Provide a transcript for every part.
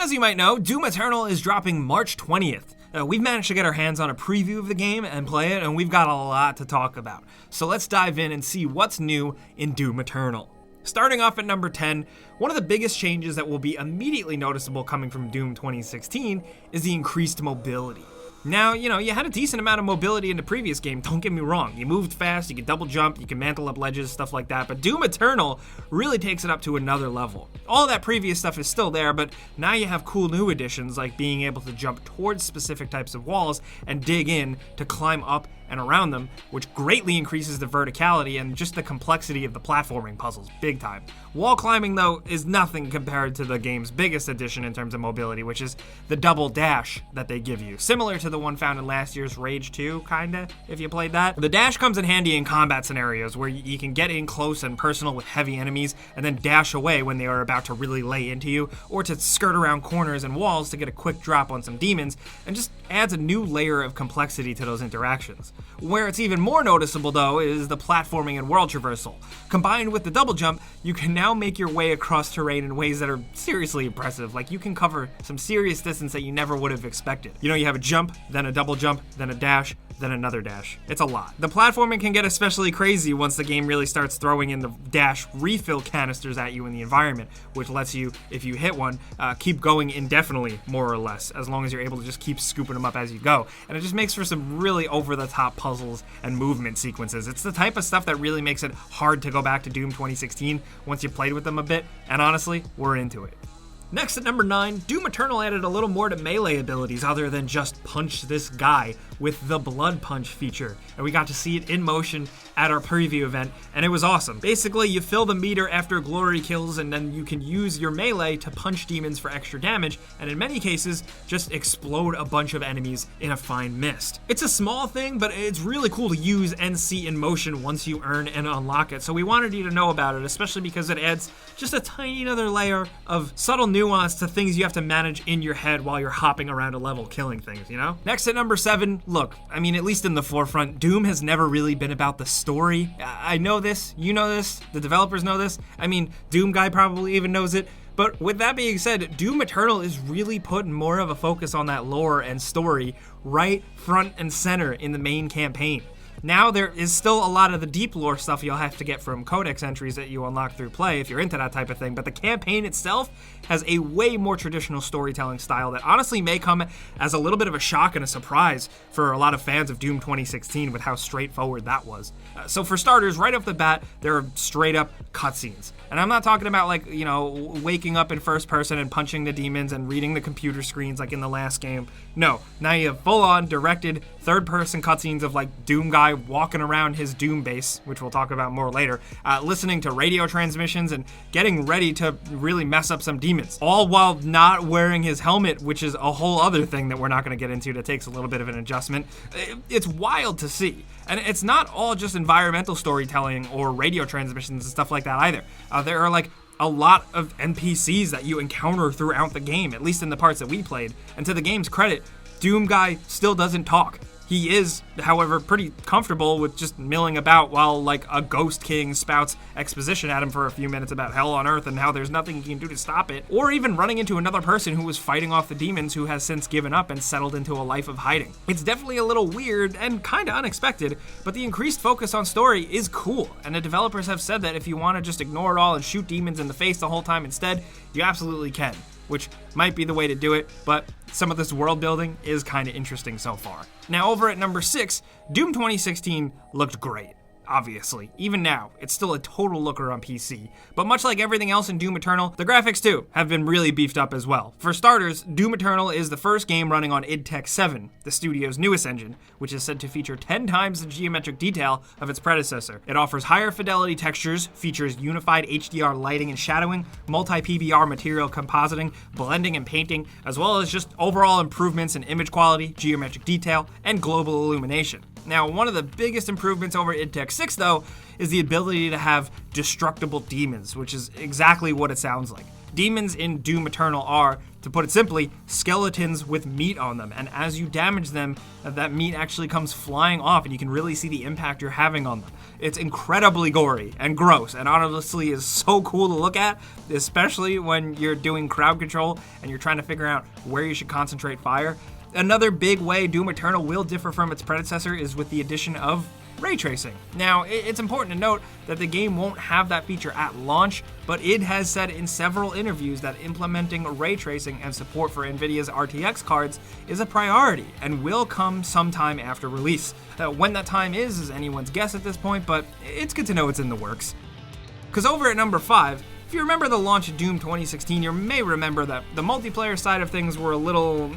as you might know, Doom Eternal is dropping March 20th. We've managed to get our hands on a preview of the game and play it, and we've got a lot to talk about. So let's dive in and see what's new in Doom Eternal. Starting off at number 10, one of the biggest changes that will be immediately noticeable coming from Doom 2016 is the increased mobility. Now, you had a decent amount of mobility in the previous game, don't get me wrong. You moved fast, you could double jump, you can mantle up ledges, stuff like that, but Doom Eternal really takes it up to another level. All that previous stuff is still there, but now you have cool new additions like being able to jump towards specific types of walls and dig in to climb up and around them, which greatly increases the verticality and just the complexity of the platforming puzzles, big time. Wall climbing, though, is nothing compared to the game's biggest addition in terms of mobility, which is the double dash that they give you. Similar to the one found in last year's Rage 2, kinda, if you played that. The dash comes in handy in combat scenarios where you can get in close and personal with heavy enemies and then dash away when they are about to really lay into you, or to skirt around corners and walls to get a quick drop on some demons, and just adds a new layer of complexity to those interactions. Where it's even more noticeable, though, is the platforming and world traversal. Combined with the double jump, you can now make your way across terrain in ways that are seriously impressive. Like, you can cover some serious distance that you never would have expected. You have a jump, then a double jump, then a dash, then another dash. It's a lot. The platforming can get especially crazy once the game really starts throwing in the dash refill canisters at you in the environment, which lets you, if you hit one, keep going indefinitely, more or less, as long as you're able to just keep scooping them up as you go. And it just makes for some really over-the-top puzzles and movement sequences. It's the type of stuff that really makes it hard to go back to Doom 2016 once you played with them a bit, and honestly, we're into it. Next at number 9, Doom Eternal added a little more to melee abilities other than just punch this guy with the Blood Punch feature, and we got to see it in motion at our preview event, and it was awesome. Basically, you fill the meter after glory kills, and then you can use your melee to punch demons for extra damage, and in many cases, just explode a bunch of enemies in a fine mist. It's a small thing, but it's really cool to use and see in motion once you earn and unlock it, so we wanted you to know about it, especially because it adds just a tiny another layer of subtle nuance to things you have to manage in your head while you're hopping around a level killing things, Next at number 7, look, at least in the forefront, Doom has never really been about the story. I know this, you know this, the developers know this. Doom Guy probably even knows it. But with that being said, Doom Eternal is really putting more of a focus on that lore and story right front and center in the main campaign. Now there is still a lot of the deep lore stuff you'll have to get from codex entries that you unlock through play if you're into that type of thing, but the campaign itself has a way more traditional storytelling style that honestly may come as a little bit of a shock and a surprise for a lot of fans of Doom 2016 with how straightforward that was. So for starters, right off the bat, there are straight up cutscenes. And I'm not talking about waking up in first person and punching the demons and reading the computer screens like in the last game. No, now you have full-on directed third-person cutscenes of Doom Guy walking around his Doom base, which we'll talk about more later, listening to radio transmissions and getting ready to really mess up some demons, all while not wearing his helmet, which is a whole other thing that we're not going to get into that takes a little bit of an adjustment. It's wild to see. And it's not all just environmental storytelling or radio transmissions and stuff like that either. There are a lot of NPCs that you encounter throughout the game, at least in the parts that we played. And to the game's credit, Doom Guy still doesn't talk. He is, however, pretty comfortable with just milling about while a Ghost King spouts exposition at him for a few minutes about hell on earth and how there's nothing he can do to stop it, or even running into another person who was fighting off the demons who has since given up and settled into a life of hiding. It's definitely a little weird and kinda unexpected, but the increased focus on story is cool, and the developers have said that if you want to just ignore it all and shoot demons in the face the whole time instead, you absolutely can, which might be the way to do it, but some of this world building is kind of interesting so far. Now over at number 6, Doom 2016 looked great. Obviously, even now, it's still a total looker on PC. But much like everything else in Doom Eternal, the graphics too have been really beefed up as well. For starters, Doom Eternal is the first game running on id Tech 7, the studio's newest engine, which is said to feature 10 times the geometric detail of its predecessor. It offers higher fidelity textures, features unified HDR lighting and shadowing, multi-PBR material compositing, blending and painting, as well as just overall improvements in image quality, geometric detail, and global illumination. Now, one of the biggest improvements over id Tech 6, though, is the ability to have destructible demons, which is exactly what it sounds like. Demons in Doom Eternal are, to put it simply, skeletons with meat on them, and as you damage them, that meat actually comes flying off, and you can really see the impact you're having on them. It's incredibly gory and gross, and honestly is so cool to look at, especially when you're doing crowd control and you're trying to figure out where you should concentrate fire. Another big way Doom Eternal will differ from its predecessor is with the addition of ray tracing. Now, it's important to note that the game won't have that feature at launch, but it has said in several interviews that implementing ray tracing and support for NVIDIA's RTX cards is a priority and will come sometime after release. When that time is anyone's guess at this point, but it's good to know it's in the works. Because over at number 5, if you remember the launch of Doom 2016, you may remember that the multiplayer side of things were a little,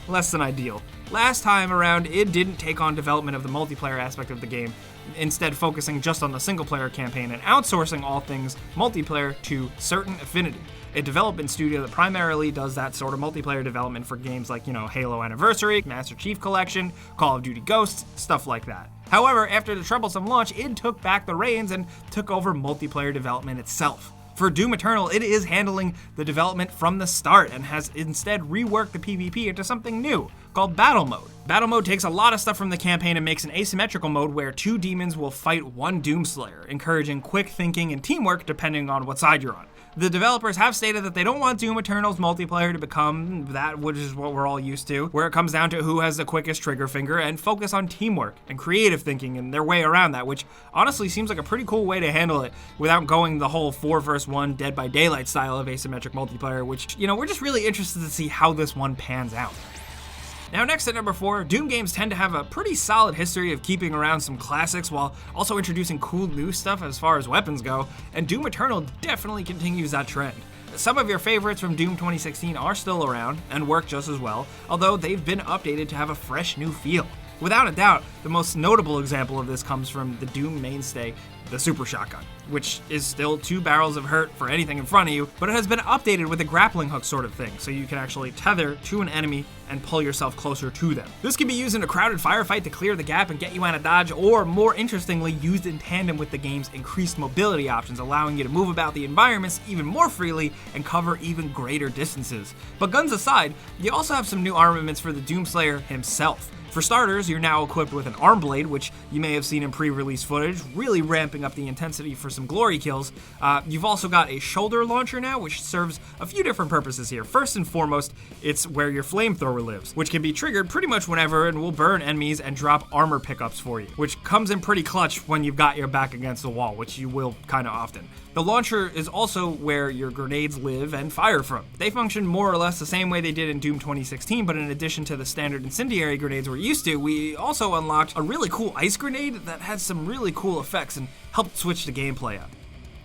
less than ideal. Last time around, it didn't take on development of the multiplayer aspect of the game, instead focusing just on the single-player campaign and outsourcing all things multiplayer to Certain Affinity, a development studio that primarily does that sort of multiplayer development for games like, Halo Anniversary, Master Chief Collection, Call of Duty Ghosts, stuff like that. However, after the troublesome launch, it took back the reins and took over multiplayer development itself. For Doom Eternal, it is handling the development from the start and has instead reworked the PvP into something new called Battle Mode. Battle Mode takes a lot of stuff from the campaign and makes an asymmetrical mode where 2 demons will fight 1 Doomslayer, encouraging quick thinking and teamwork depending on what side you're on. The developers have stated that they don't want Doom Eternal's multiplayer to become that which is what we're all used to, where it comes down to who has the quickest trigger finger, and focus on teamwork and creative thinking and their way around that, which honestly seems like a pretty cool way to handle it without going the whole 4 vs 1 Dead by Daylight style of asymmetric multiplayer, which, we're just really interested to see how this one pans out. Now, next at number 4, Doom games tend to have a pretty solid history of keeping around some classics while also introducing cool new stuff as far as weapons go, and Doom Eternal definitely continues that trend. Some of your favorites from Doom 2016 are still around and work just as well, although they've been updated to have a fresh new feel. Without a doubt, the most notable example of this comes from the Doom mainstay, the Super Shotgun, which is still 2 barrels of hurt for anything in front of you, but it has been updated with a grappling hook sort of thing, so you can actually tether to an enemy and pull yourself closer to them. This can be used in a crowded firefight to clear the gap and get you out of dodge, or more interestingly, used in tandem with the game's increased mobility options, allowing you to move about the environments even more freely and cover even greater distances. But guns aside, you also have some new armaments for the Doomslayer himself. For starters, you're now equipped with an arm blade, which you may have seen in pre-release footage, really ramping up the intensity for some glory kills. You've also got a shoulder launcher now, which serves a few different purposes here. First and foremost, it's where your flamethrower lives, which can be triggered pretty much whenever and will burn enemies and drop armor pickups for you, which comes in pretty clutch when you've got your back against the wall, which you will kind of often. The launcher is also where your grenades live and fire from. They function more or less the same way they did in Doom 2016, but in addition to the standard incendiary grenades we're used to, we also unlocked a really cool ice grenade that had some really cool effects and helped switch the gameplay up.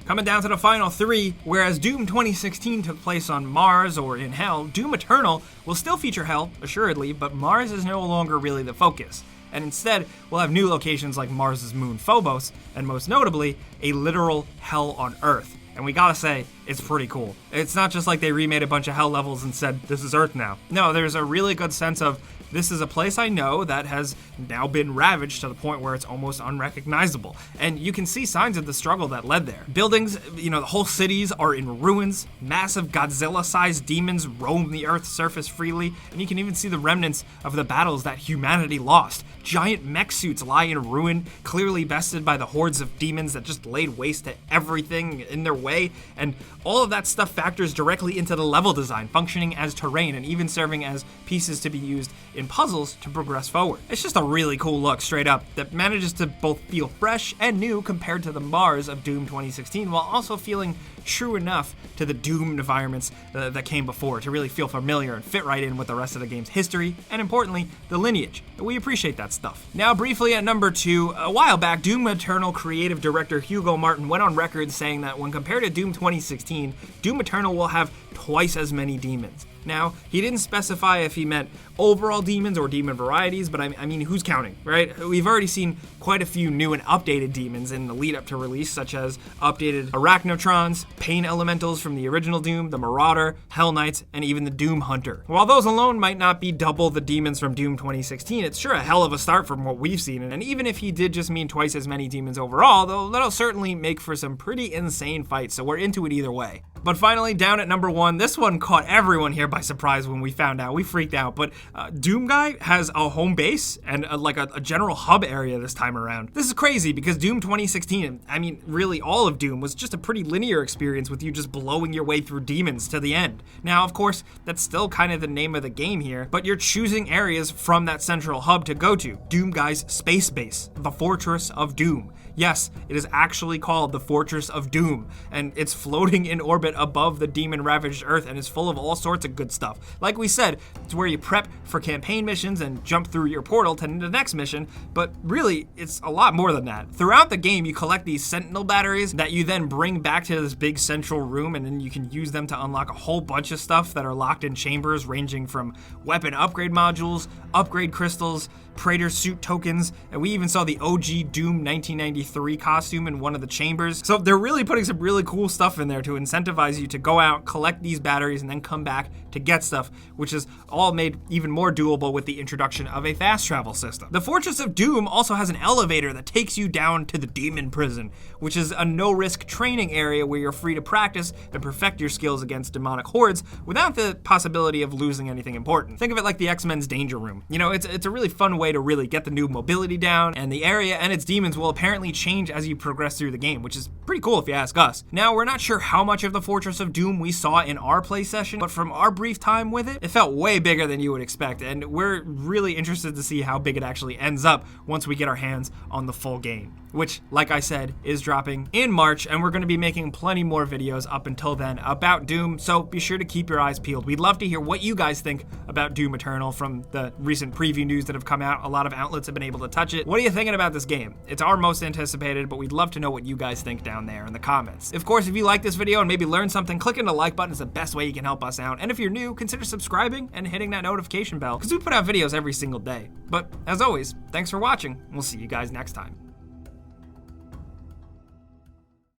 Coming down to the final 3, whereas Doom 2016 took place on Mars or in Hell, Doom Eternal will still feature Hell, assuredly, but Mars is no longer really the focus. And instead, we'll have new locations like Mars's moon Phobos, and most notably, a literal hell on Earth. And we gotta say, it's pretty cool. It's not just like they remade a bunch of hell levels and said, this is Earth now. No, there's a really good sense of, this is a place I know that has now been ravaged to the point where it's almost unrecognizable. And you can see signs of the struggle that led there. Buildings, the whole cities are in ruins. Massive Godzilla-sized demons roam the Earth's surface freely. And you can even see the remnants of the battles that humanity lost. Giant mech suits lie in ruin, clearly bested by the hordes of demons that just laid waste to everything in their way. And all of that stuff factors directly into the level design, functioning as terrain and even serving as pieces to be used in puzzles to progress forward. It's just a really cool look, straight up, that manages to both feel fresh and new compared to the Mars of Doom 2016, while also feeling true enough to the Doom environments that came before to really feel familiar and fit right in with the rest of the game's history, and importantly, the lineage. We appreciate that stuff. Now, briefly at number 2, a while back, Doom Eternal creative director Hugo Martin went on record saying that when compared to Doom 2016, Doom Eternal will have twice as many demons. Now, he didn't specify if he meant overall demons or demon varieties, but I mean, who's counting, right? We've already seen quite a few new and updated demons in the lead up to release, such as updated Arachnotrons, Pain Elementals from the original Doom, the Marauder, Hell Knights, and even the Doom Hunter. While those alone might not be double the demons from Doom 2016, it's sure a hell of a start from what we've seen, and even if he did just mean twice as many demons overall, though that'll certainly make for some pretty insane fights, so we're into it either way. But finally, down at number 1, this one caught everyone here by surprise when we found out. We freaked out, but Doom Guy has a home base and a general hub area this time around. This is crazy because Doom 2016, I mean, really all of Doom, was just a pretty linear experience with you just blowing your way through demons to the end. Now, of course, that's still kind of the name of the game here, but you're choosing areas from that central hub to go to. Doom Guy's space base, the Fortress of Doom. Yes, it is actually called the Fortress of Doom, and it's floating in orbit above the demon-ravaged Earth and is full of all sorts of good stuff. Like we said, it's where you prep for campaign missions and jump through your portal to the next mission, but really, it's a lot more than that. Throughout the game, you collect these Sentinel batteries that you then bring back to this big central room, and then you can use them to unlock a whole bunch of stuff that are locked in chambers ranging from weapon upgrade modules, upgrade crystals, Praetor suit tokens, and we even saw the OG Doom 1993 costume in one of the chambers. So they're really putting some really cool stuff in there to incentivize you to go out, collect these batteries, and then come back to get stuff, which is all made even more doable with the introduction of a fast travel system. The Fortress of Doom also has an elevator that takes you down to the Demon Prison, which is a no-risk training area where you're free to practice and perfect your skills against demonic hordes without the possibility of losing anything important. Think of it like the X-Men's Danger Room. You know, it's a really fun way to really get the new mobility down, and the area and its demons will apparently change as you progress through the game, which is pretty cool if you ask us. Now, we're not sure how much of the Fortress of Doom we saw in our play session, but from our brief time with it, it felt way bigger than you would expect, and we're really interested to see how big it actually ends up once we get our hands on the full game, which, like I said, is dropping in March, and we're going to be making plenty more videos up until then about Doom, so be sure to keep your eyes peeled. We'd love to hear what you guys think about Doom Eternal from the recent preview news that have come out. A lot of outlets have been able to touch it. What are you thinking about this game? It's our most anticipated, but we'd love to know what you guys think down there in the comments. Of course, if you like this video and maybe learned something, clicking the like button is the best way you can help us out. And if you're new, consider subscribing and hitting that notification bell, because we put out videos every single day. But as always, thanks for watching. We'll see you guys next time.